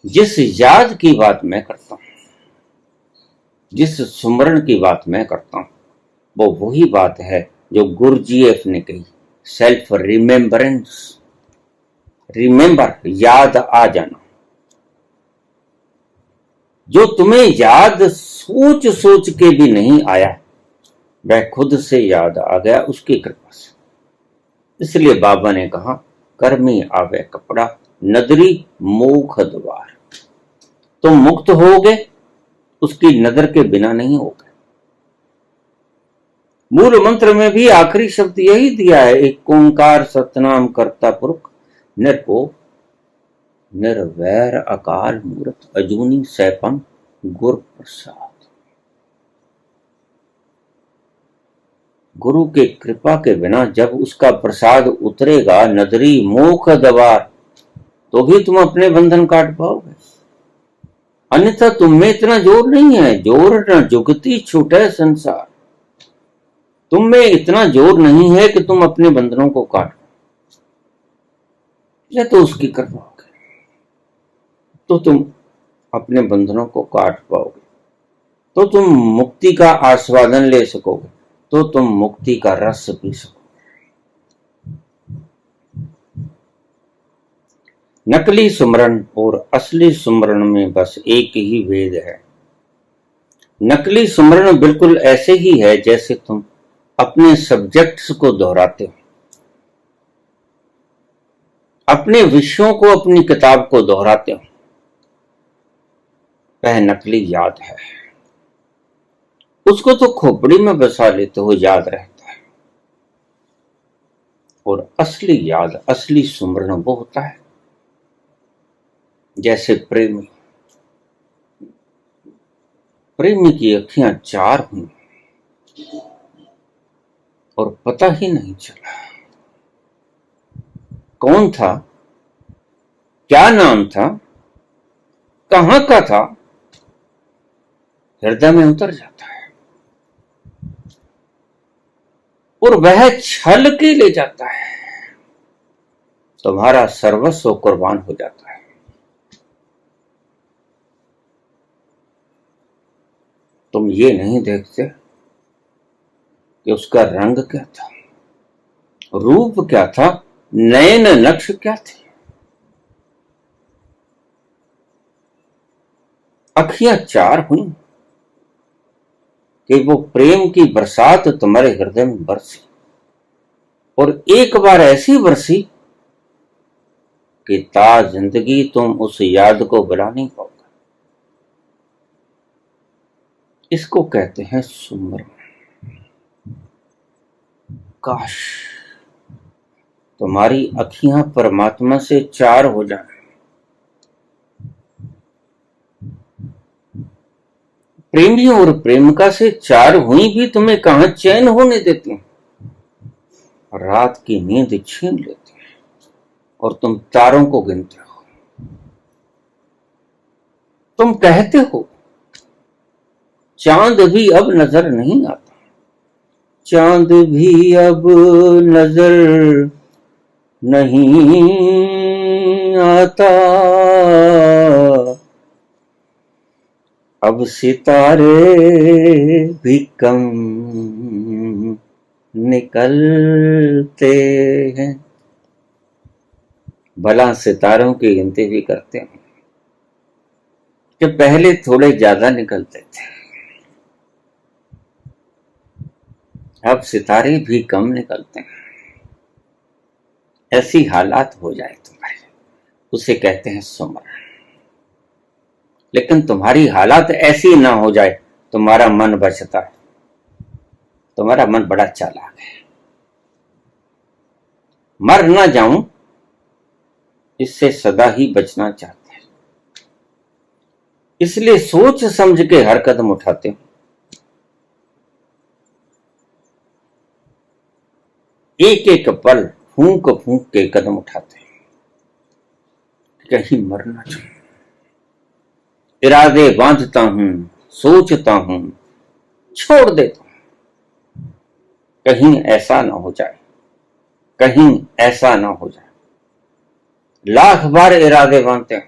जिस याद की बात मैं करता हूं, जिस सुमरण की बात मैं करता हूं, वो वही बात है जो गुरुजीएफ ने कही, सेल्फ रिमेम्बरेंस। रिमेंबर, याद आ जाना। जो तुम्हें याद सोच सोच के भी नहीं आया, वह खुद से याद आ गया उसकी कृपा से। इसलिए बाबा ने कहा, कर्मी आवे कपड़ा, नदरी मुख द्वार। तुम मुक्त होगे, उसकी नजर के बिना नहीं होगे। मूल मंत्र में भी आखिरी शब्द यही दिया है, एक ओंकार सतनाम करता पुरख, निर्भो निर्वैर अकाल मूर्त, अजूनी सैपम गुर प्रसाद। गुरु के कृपा के बिना जब उसका प्रसाद उतरेगा नदरी मुख द्वार, तो भी तुम अपने बंधन काट पाओगे। अन्यथा तुम में इतना जोर नहीं है, जोर न जुगती छूटे संसार। तुम में इतना जोर नहीं है कि तुम अपने बंधनों को काट, या तो उसकी कृपा होगी तो तुम अपने बंधनों को काट पाओगे, तो तुम मुक्ति का आस्वादन ले सकोगे, तो तुम मुक्ति का रस पी सकोगे। नकली सुमरन और असली सुमरन में बस एक ही भेद है। नकली सुमरन बिल्कुल ऐसे ही है जैसे तुम अपने सब्जेक्ट्स को दोहराते हो, अपने विषयों को, अपनी किताब को दोहराते हो। वह नकली याद है, उसको तो खोपड़ी में बसा लेते हो, याद रहता है। और असली याद, असली सुमरन वो होता है जैसे प्रेमी की अखियां चार हुई और पता ही नहीं चला कौन था, क्या नाम था, कहां का था, हृदय में उतर जाता है और वह छल के ले जाता है। तुम्हारा सर्वस्व कुर्बान हो जाता है। तुम ये नहीं देखते कि उसका रंग क्या था, रूप क्या था, नयन नक्श क्या थे। अखियां चार हुई कि वो प्रेम की बरसात तुम्हारे हृदय में बरसी, और एक बार ऐसी बरसी कि ता जिंदगी तुम उस याद को भुला नहीं पाओगे। इसको कहते हैं सुमरन। काश तुम्हारी अखियां परमात्मा से चार हो जाए। प्रेमियों और प्रेमिका से चार हुई भी तुम्हें कहां चैन होने देती, रात की नींद छीन लेती है और तुम तारों को गिनते हो। तुम कहते हो चांद भी अब नजर नहीं आता, चांद भी अब नजर नहीं आता, अब सितारे भी कम निकलते हैं। भला सितारों की गिनती भी करते हैं कि पहले थोड़े ज्यादा निकलते थे, अब सितारे भी कम निकलते हैं। ऐसी हालात हो जाए तुम्हारे, उसे कहते हैं सुमरन। लेकिन तुम्हारी हालात ऐसी ना हो जाए, तुम्हारा मन बचता है। तुम्हारा मन बड़ा चालाक है, मर ना जाऊं इससे सदा ही बचना चाहता है, इसलिए सोच समझ के हर कदम उठाते हो। एक एक पल फूंक फूंक के कदम उठाते हैं, कहीं मर ना जाऊं। इरादे बांधता हूं, सोचता हूं, छोड़ देता हूं, कहीं ऐसा ना हो जाए, कहीं ऐसा ना हो जाए। लाख बार इरादे बांधते हो,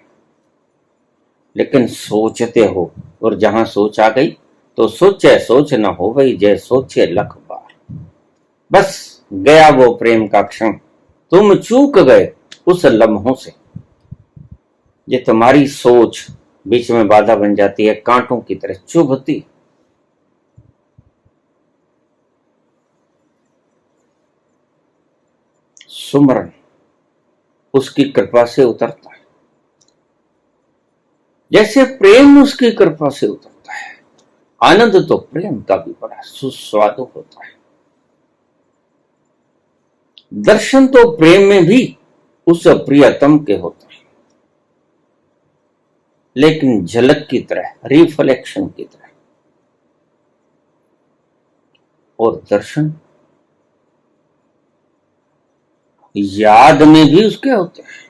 लेकिन सोचते हो, और जहां सोच आ गई तो सोचे सोच न हो वही, जय सोचे लख बार। बस गया वो प्रेम का क्षण, तुम चूक गए उस लम्हों से। ये तुम्हारी सोच बीच में बाधा बन जाती है, कांटों की तरह चुभती। सुमरन उसकी कृपा से उतरता है, जैसे प्रेम उसकी कृपा से उतरता है। आनंद तो प्रेम का भी बड़ा सुस्वादु होता है। दर्शन तो प्रेम में भी उस प्रियतम के होता है, लेकिन झलक की तरह, रिफ्लेक्शन की तरह। और दर्शन याद में भी उसके होते हैं,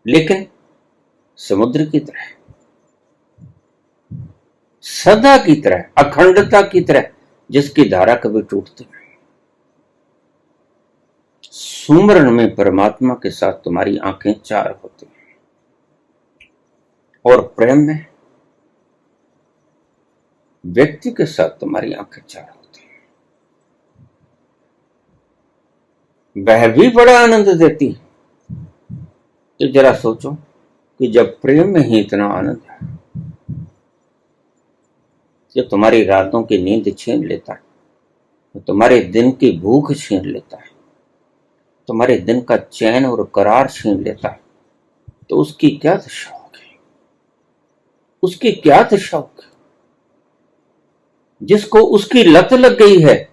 लेकिन समुद्र की तरह, सदा की तरह, अखंडता की तरह, जिसकी धारा कभी टूटती नहीं। सुमरन में परमात्मा के साथ तुम्हारी आंखें चार होती हैं, और प्रेम में व्यक्ति के साथ तुम्हारी आंखें चार होती हैं। वह भी बड़ा आनंद देती है। तो जरा सोचो कि जब प्रेम में ही इतना आनंद है, जो तुम्हारी रातों की नींद छीन लेता है, तो तुम्हारे दिन की भूख छीन लेता है, तुम्हारे दिन का चैन और करार छीन लेता है, तो उसकी क्या दशा होगी, उसकी क्या दशा होगी। जिसको उसकी लत लग गई है,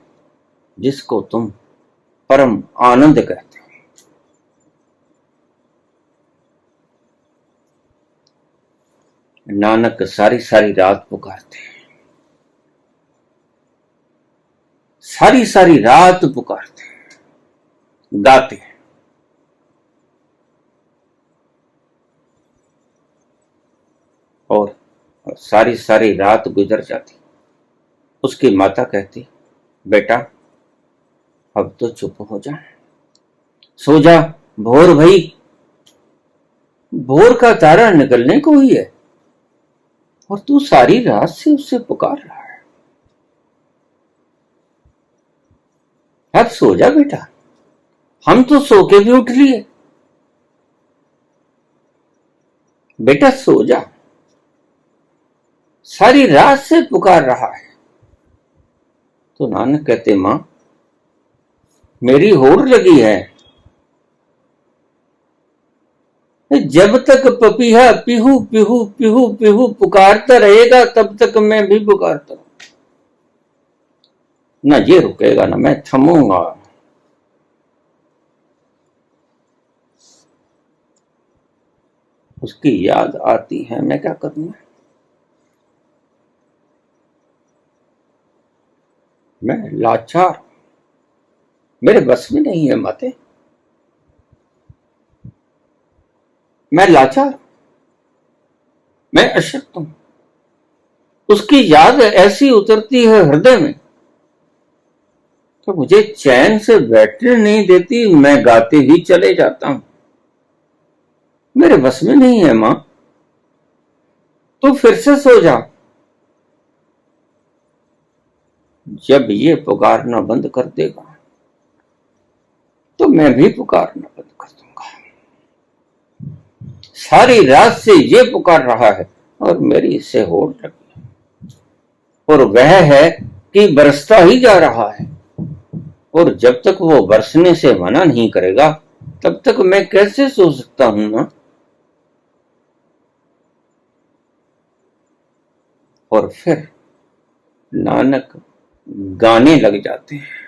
जिसको तुम परम आनंद कहते हो। नानक सारी सारी रात पुकारते हैं, सारी सारी रात पुकारते हैं, गाते हैं। और सारी सारी रात गुजर जाती। उसकी माता कहती, बेटा अब तो चुप हो जा, सो जा, भोर भई, भोर का तारा निकलने को ही है, और तू सारी रात से उससे पुकार रहा है। अब सो जा बेटा, हम तो सो के भी उठ लिए, बेटा सो जा, सारी रात से पुकार रहा है। तो नानक कहते, मां मेरी होर लगी है, जब तक पपीहा पिहू पिहू पिहू पिहू पुकारता रहेगा, तब तक मैं भी पुकारता हूं। ना ये रुकेगा, ना मैं थमूंगा। उसकी याद आती है, मैं क्या करूंगा। मैं लाचार, मेरे बस में नहीं है माते, मैं लाचार, मैं अशक्त हूं। उसकी याद ऐसी उतरती है हृदय में, तो मुझे चैन से बैठने नहीं देती, मैं गाते ही चले जाता हूं। मेरे बस में नहीं है मां, तो फिर से सो जा। जब ये पुकारना बंद कर देगा, तो मैं भी पुकारना बंद कर दूंगा। सारी रात से ये पुकार रहा है, और मेरी इससे होड़ लगी, और वह है कि बरसता ही जा रहा है। और जब तक वो बरसने से मना नहीं करेगा, तब तक मैं कैसे सो सकता हूं ना। और फिर नानक गाने लग जाते हैं।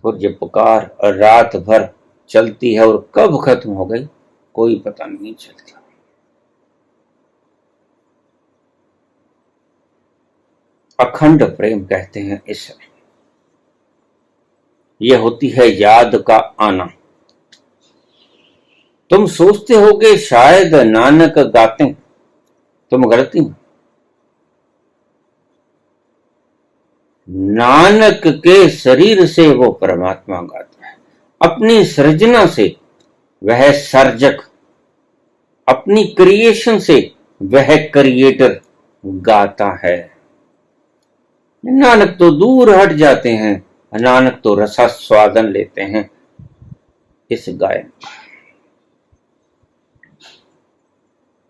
और ये पुकार रात भर चलती है, और कब खत्म हो गई कोई पता नहीं चलता। अखंड प्रेम कहते हैं इसे। ये होती है याद का आना। तुम सोचते होगे शायद नानक गाते, तुम गलती में। नानक के शरीर से वो परमात्मा गाता है, अपनी सृजना से वह सर्जक, अपनी क्रिएशन से वह क्रिएटर गाता है। नानक तो दूर हट जाते हैं, नानक तो रसास्वादन लेते हैं इस गायन।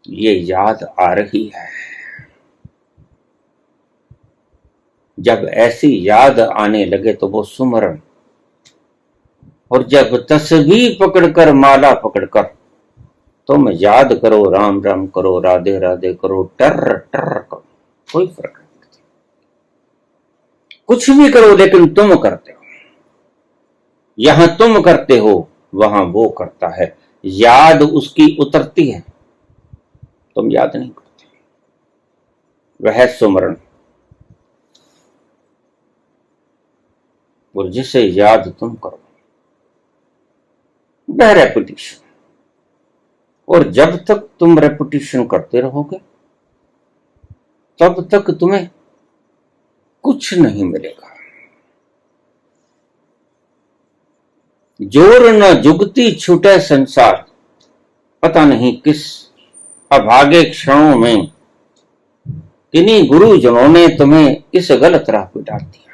ये याद आ रही है। जब ऐसी याद आने लगे तो वो सुमरन, और जब तस्बीह पकड़कर माला पकड़कर तुम याद करो, राम राम करो, राधे राधे करो, टर टर करो, कोई फर्क नहीं पड़ता। कुछ भी करो लेकिन तुम करते हो। यहां तुम करते हो, वहां वो करता है। याद उसकी उतरती है, तुम याद नहीं करते। वह सुमरन, और जिसे याद तुम करो वह रेपिटेशन। और जब तक तुम रेपिटेशन करते रहोगे तब तक तुम्हें कुछ नहीं मिलेगा। जोर न जुगती छूटे संसार, पता नहीं किस अभागे क्षणों में किन्हीं गुरुजनों ने तुम्हें इस गलत राह पर डाल दिया।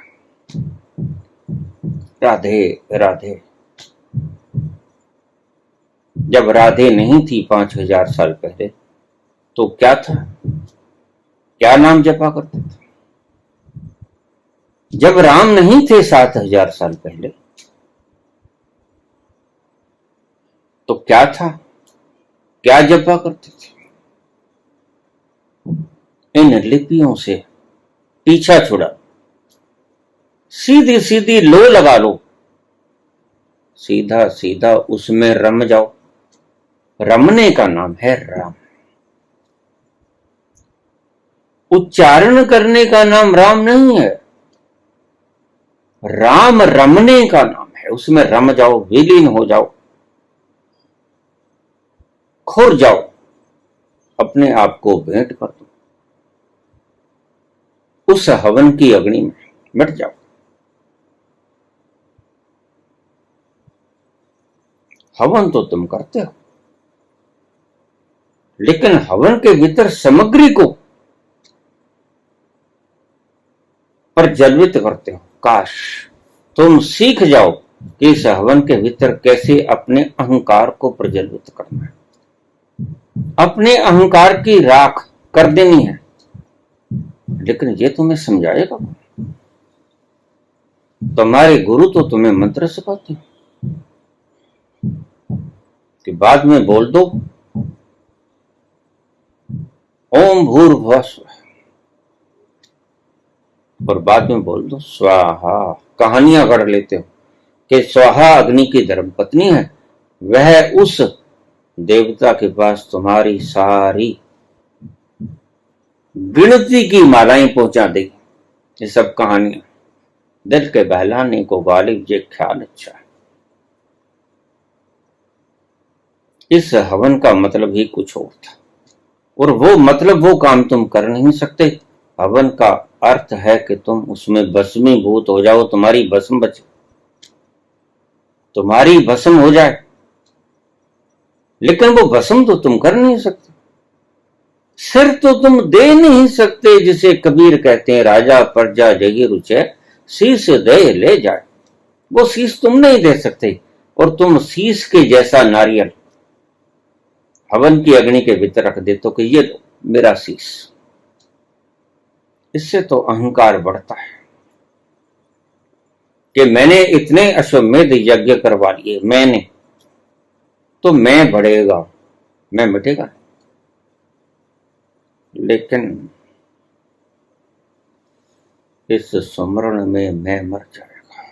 राधे राधे। जब राधे नहीं थी 5000 साल पहले तो क्या था, क्या नाम जपा करते थे। जब राम नहीं थे 7000 साल पहले तो क्या था, क्या जपा करते थे। इन लिपियों से पीछा छुड़ा, सीधी सीधी लो लगा लो, सीधा सीधा उसमें रम जाओ। रमने का नाम है राम। उच्चारण करने का नाम राम नहीं है, राम रमने का नाम है। उसमें रम जाओ, विलीन हो जाओ, खोर जाओ, अपने आप को भेंट कर दो उस हवन की अग्नि में, मिट जाओ। हवन तो तुम करते हो, लेकिन हवन के भीतर सामग्री को प्रज्वलित करते हो। काश तुम सीख जाओ कि इस हवन के भीतर कैसे अपने अहंकार को प्रज्वलित करना है, अपने अहंकार की राख कर देनी है। लेकिन ये तुम्हें समझाएगा तुम्हारे गुरु, तो तुम्हें मंत्र सिखाते हैं कि बाद में बोल दो ओम भूर्भुवः स्वः, और बाद में बोल दो स्वाहा। कहानियां गढ़ लेते हो कि स्वाहा अग्नि की धर्मपत्नी है, वह उस देवता के पास तुम्हारी सारी गिनती की मालाएं पहुंचा देगी। ये सब कहानियां दिल के बहलाने को गालिब ये ख्याल अच्छा है। इस हवन का मतलब ही कुछ और था, और वो मतलब वो काम तुम कर नहीं सकते। हवन का अर्थ है कि तुम उसमें भस्मीभूत हो जाओ, तुम्हारी भस्म बचे, तुम्हारी भस्म हो जाए। लेकिन वो भस्म तो तुम कर नहीं सकते, सिर तो तुम दे नहीं सकते। जिसे कबीर कहते हैं राजा प्रजा जगी रुचे, शीश दे ले जाए। वो शीश तुम नहीं दे सकते, और तुम शीश के जैसा नारियल हवन की अग्नि के भीतर रख देते हो कि ये लो मेरा शीश। इससे तो अहंकार बढ़ता है कि मैंने इतने अश्वमेध यज्ञ करवा लिए, मैंने तो मैं बढ़ेगा, मैं मिटेगा। लेकिन इस सुमरण में मैं मर जाएगा।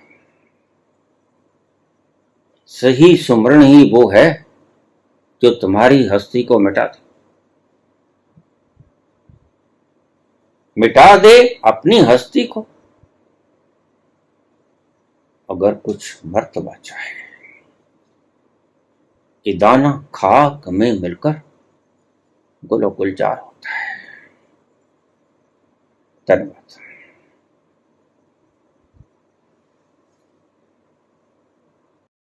सही सुमरण ही वो है जो तुम्हारी हस्ती को मिटा दे, मिटा दे अपनी हस्ती को। अगर कुछ मर्तबा चाहे कि दाना खाक में मिलकर गुलो गुलजार होता है। धन्यवाद।